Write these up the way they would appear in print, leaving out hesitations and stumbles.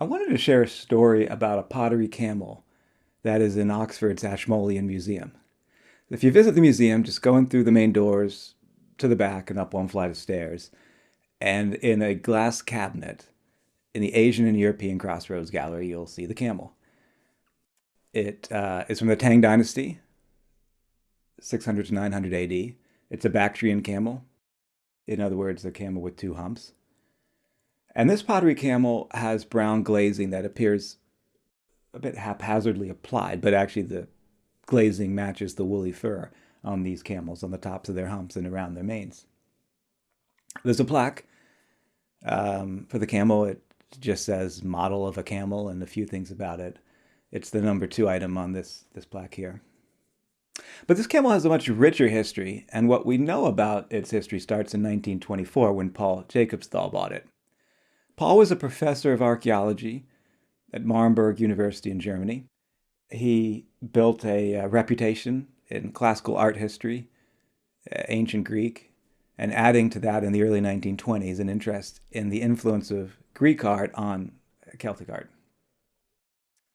I wanted to share a story about a pottery camel that is in Oxford's Ashmolean Museum. If you visit the museum, just go in through the main doors to the back and up one flight of stairs, and in a glass cabinet in the Asian and European Crossroads Gallery, you'll see the camel. It is from the Tang Dynasty, 600 to 900 AD. It's a Bactrian camel, in other words, a camel with two humps. And this pottery camel has brown glazing that appears a bit haphazardly applied, but actually the glazing matches the woolly fur on these camels on the tops of their humps and around their manes. There's a plaque for the camel. It just says model of a camel and a few things about it. It's the number 2 item on this plaque here. But this camel has a much richer history, and what we know about its history starts in 1924 when Paul Jacobsthal bought it. Paul was a professor of archaeology at Marburg University in Germany. He built a reputation in classical art history, ancient Greek, and adding to that in the early 1920s an interest in the influence of Greek art on Celtic art.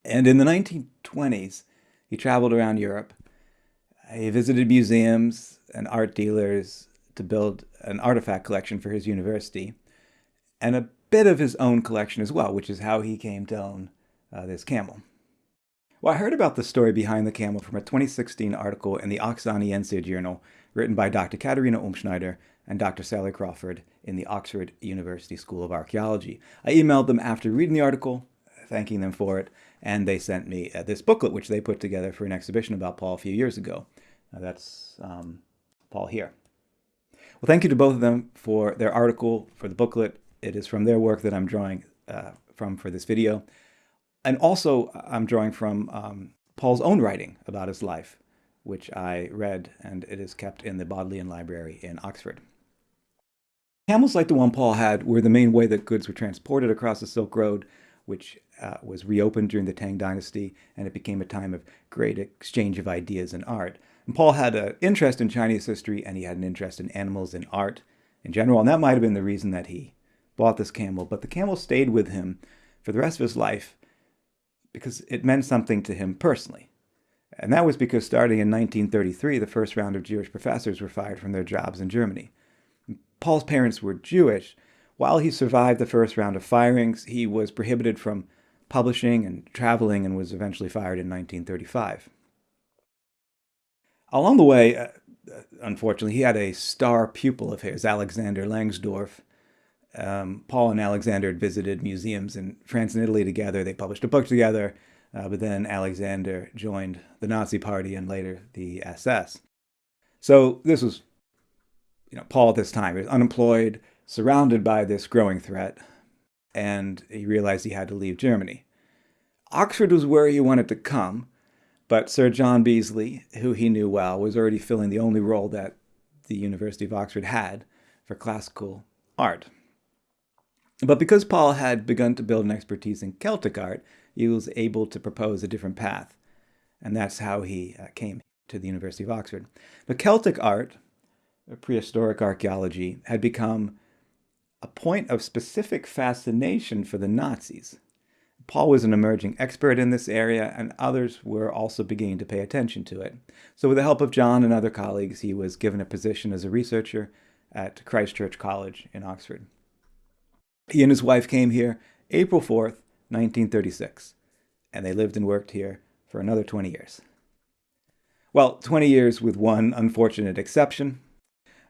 And in the 1920s, he traveled around Europe. He visited museums and art dealers to build an artifact collection for his university, and a bit of his own collection as well, which is how he came to own this camel. Well, I heard about the story behind the camel from a 2016 article in the Oxoniensia journal written by Dr. Katharina Ulmschneider and Dr. Sally Crawford in the Oxford University School of Archaeology. I emailed them after reading the article, thanking them for it, and they sent me this booklet, which they put together for an exhibition about Paul a few years ago. That's Paul here. Well, thank you to both of them for their article, for the booklet. It is from their work that I'm drawing from for this video. And also, I'm drawing from Paul's own writing about his life, which I read, and it is kept in the Bodleian Library in Oxford. Camels like the one Paul had were the main way that goods were transported across the Silk Road, which was reopened during the Tang Dynasty, and it became a time of great exchange of ideas and art. And Paul had an interest in Chinese history, and he had an interest in animals and art in general, and that might have been the reason that he bought this camel. But the camel stayed with him for the rest of his life because it meant something to him personally. And that was because starting in 1933, the first round of Jewish professors were fired from their jobs in Germany. Paul's parents were Jewish. While he survived the first round of firings, he was prohibited from publishing and traveling and was eventually fired in 1935. Along the way, unfortunately, he had a star pupil of his, Alexander Langsdorff. Paul and Alexander had visited museums in France and Italy together. They published a book together, but then Alexander joined the Nazi Party and later the SS. So this was, Paul at this time. He was unemployed, surrounded by this growing threat, and he realized he had to leave Germany. Oxford was where he wanted to come, but Sir John Beazley, who he knew well, was already filling the only role that the University of Oxford had for classical art. But because Paul had begun to build an expertise in Celtic art, he was able to propose a different path, and that's how he came to the University of Oxford. But Celtic art, prehistoric archaeology, had become a point of specific fascination for the Nazis. Paul was an emerging expert in this area, and others were also beginning to pay attention to it. So with the help of John and other colleagues, he was given a position as a researcher at Christ Church College in Oxford. He and his wife came here April 4th, 1936, and they lived and worked here for another 20 years. Well, 20 years with one unfortunate exception.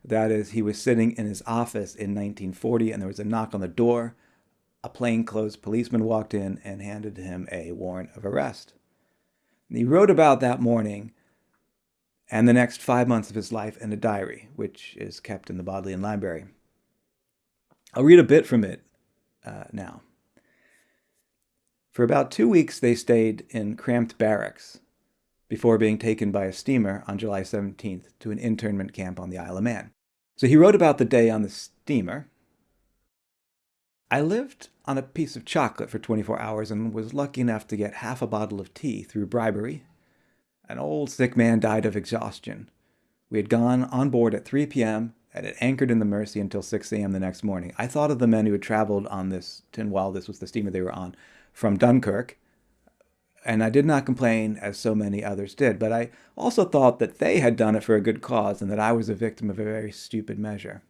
That is, he was sitting in his office in 1940, and there was a knock on the door. A plainclothes policeman walked in and handed him a warrant of arrest. And he wrote about that morning and the next 5 months of his life in a diary, which is kept in the Bodleian Library. I'll read a bit from it now. For about 2 weeks, they stayed in cramped barracks before being taken by a steamer on July 17th to an internment camp on the Isle of Man. So he wrote about the day on the steamer. I lived on a piece of chocolate for 24 hours and was lucky enough to get half a bottle of tea through bribery. An old sick man died of exhaustion. We had gone on board at 3 p.m. and had anchored in the Mersey until 6 a.m. the next morning. I thought of the men who had traveled on this Tinwell, this was the steamer they were on, from Dunkirk, and I did not complain as so many others did, but I also thought that they had done it for a good cause and that I was a victim of a very stupid measure.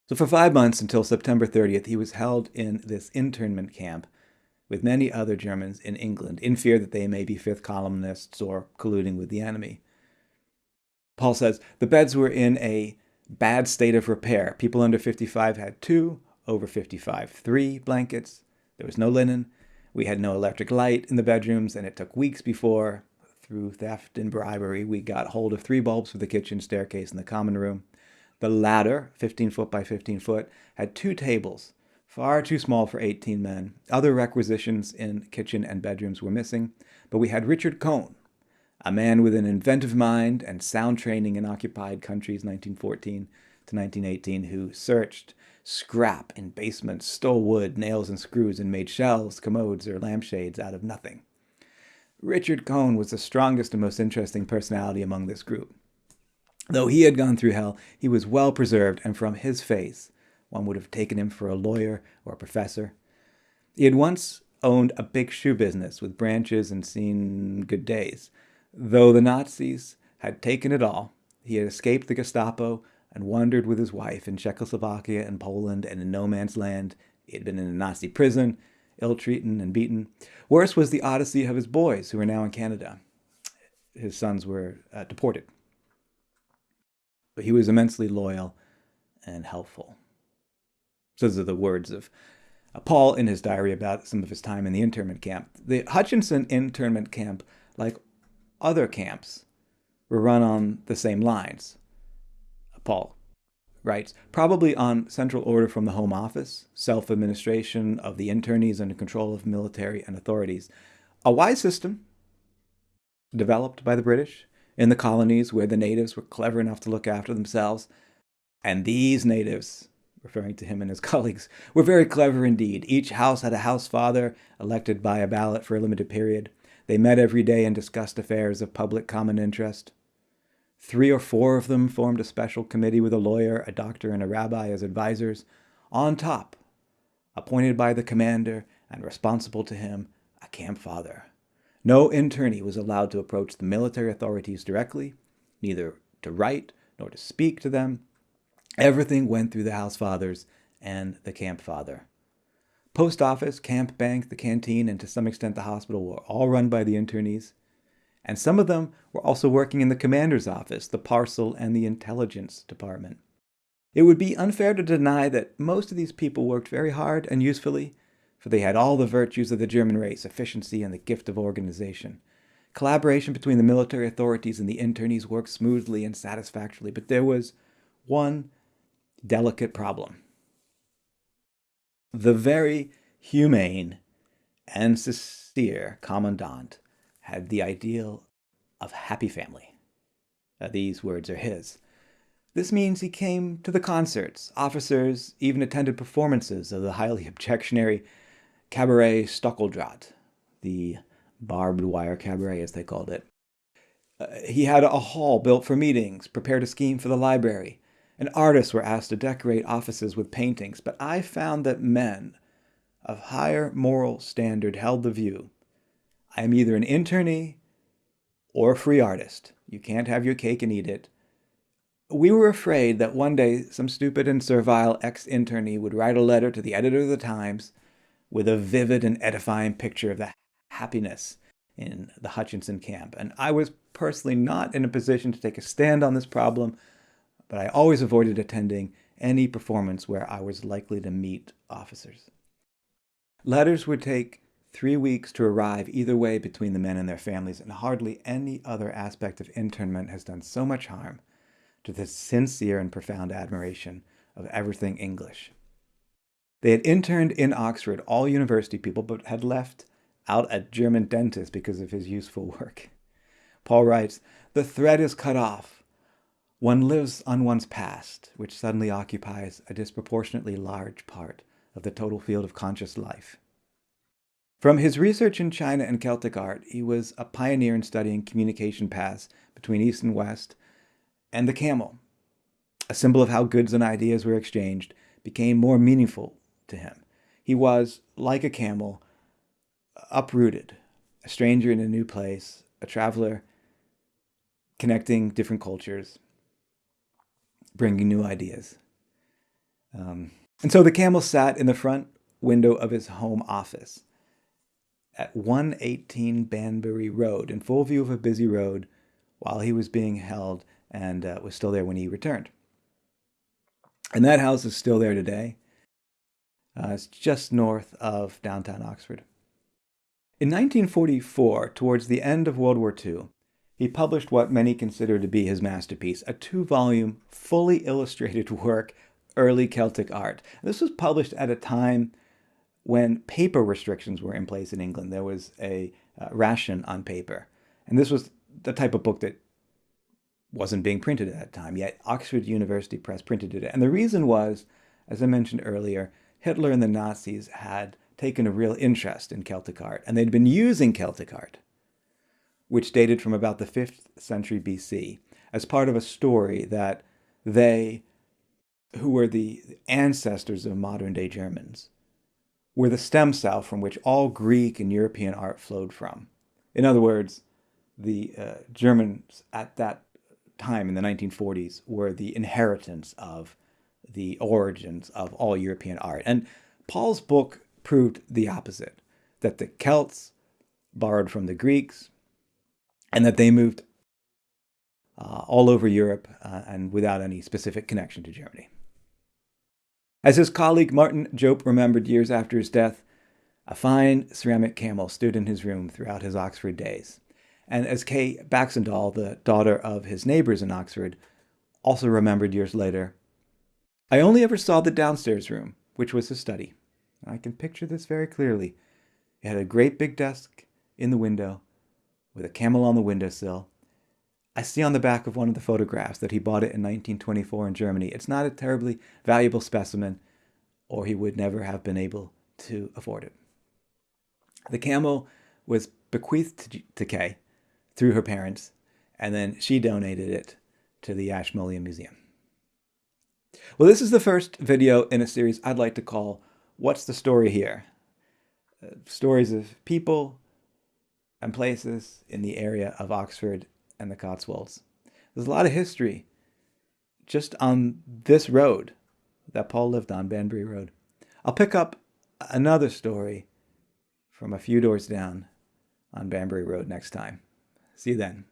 So for 5 months, until September 30th, he was held in this internment camp with many other Germans in England, in fear that they may be fifth columnists or colluding with the enemy. Paul says, the beds were in a bad state of repair. People under 55 had 2, over 55, 3 blankets. There was no linen. We had no electric light in the bedrooms, and it took weeks before, through theft and bribery, we got hold of 3 bulbs for the kitchen staircase and the common room. The ladder, 15 foot by 15 foot, had 2 tables, far too small for 18 men. Other requisitions in kitchen and bedrooms were missing, but we had Richard Cohn, a man with an inventive mind and sound training in occupied countries 1914 to 1918, who searched scrap in basements, stole wood, nails, and screws, and made shelves, commodes, or lampshades out of nothing. Richard Cohn was the strongest and most interesting personality among this group. Though he had gone through hell, he was well preserved, and from his face, one would have taken him for a lawyer or a professor. He had once owned a big shoe business with branches and seen good days. Though the Nazis had taken it all, he had escaped the Gestapo and wandered with his wife in Czechoslovakia and Poland and in no man's land. He had been in a Nazi prison, ill-treated and beaten. Worse was the odyssey of his boys, who were now in Canada. His sons were deported. But he was immensely loyal and helpful. Those are the words of Paul in his diary about some of his time in the internment camp. The Hutchinson internment camp, like other camps, were run on the same lines. Paul writes, probably on central order from the Home Office, self-administration of the internees under control of military and authorities. A wise system developed by the British in the colonies where the natives were clever enough to look after themselves. And these natives, referring to him and his colleagues, were very clever indeed. Each house had a house father elected by a ballot for a limited period. They met every day and discussed affairs of public common interest. 3 or 4 of them formed a special committee with a lawyer, a doctor, and a rabbi as advisors. On top, appointed by the commander and responsible to him, a camp father. No internee was allowed to approach the military authorities directly, neither to write nor to speak to them. Everything went through the house fathers and the camp father. Post office, camp bank, the canteen, and to some extent the hospital were all run by the internees. And some of them were also working in the commander's office, the parcel, and the intelligence department. It would be unfair to deny that most of these people worked very hard and usefully, for they had all the virtues of the German race, efficiency, and the gift of organization. Collaboration between the military authorities and the internees worked smoothly and satisfactorily, but there was one delicate problem. The very humane and sincere commandant had the ideal of happy family. These words are his. This means he came to the concerts. Officers even attended performances of the highly objectionary cabaret Stockeldraht, the barbed wire cabaret as they called it. He had a hall built for meetings, prepared a scheme for the library, and artists were asked to decorate offices with paintings. But I found that men of higher moral standard held the view, I am either an internee or a free artist. You can't have your cake and eat it. We were afraid that one day some stupid and servile ex-internee would write a letter to the editor of the Times with a vivid and edifying picture of the happiness in the Hutchinson camp. And I was personally not in a position to take a stand on this problem, but I always avoided attending any performance where I was likely to meet officers. Letters would take 3 weeks to arrive either way between the men and their families, and hardly any other aspect of internment has done so much harm to the sincere and profound admiration of everything English. They had interned in Oxford, all university people, but had left out a German dentist because of his useful work. Paul writes, the thread is cut off. One lives on one's past, which suddenly occupies a disproportionately large part of the total field of conscious life. From his research in China and Celtic art, he was a pioneer in studying communication paths between East and West, and the camel, a symbol of how goods and ideas were exchanged, became more meaningful to him. He was, like a camel, uprooted, a stranger in a new place, a traveler connecting different cultures, bringing new ideas. And so the camel sat in the front window of his home office at 118 Banbury Road, in full view of a busy road, while he was being held and was still there when he returned. And that house is still there today. It's just north of downtown Oxford. In 1944, towards the end of World War II, he published what many consider to be his masterpiece, a 2-volume, fully illustrated work, Early Celtic Art. This was published at a time when paper restrictions were in place in England. There was a ration on paper. And this was the type of book that wasn't being printed at that time, yet Oxford University Press printed it. And the reason was, as I mentioned earlier, Hitler and the Nazis had taken a real interest in Celtic art, and they'd been using Celtic art, which dated from about the 5th century BC, as part of a story that they, who were the ancestors of modern-day Germans, were the stem cell from which all Greek and European art flowed from. In other words, the Germans at that time in the 1940s were the inheritance of the origins of all European art. And Paul's book proved the opposite, that the Celts borrowed from the Greeks and that they moved all over Europe and without any specific connection to Germany. As his colleague Martin Jope remembered years after his death, a fine ceramic camel stood in his room throughout his Oxford days. And as Kay Baxendale, the daughter of his neighbors in Oxford, also remembered years later, I only ever saw the downstairs room, which was his study. I can picture this very clearly. It had a great big desk in the window with a camel on the windowsill. I see on the back of one of the photographs that he bought it in 1924 in Germany. It's not a terribly valuable specimen, or he would never have been able to afford it. The camel was bequeathed to Kay through her parents, and then she donated it to the Ashmolean Museum. Well, this is the first video in a series I'd like to call What's the Story Here? Stories of people and places in the area of Oxford and the Cotswolds. There's a lot of history just on this road that Paul lived on, Banbury Road. I'll pick up another story from a few doors down on Banbury Road next time. See you then.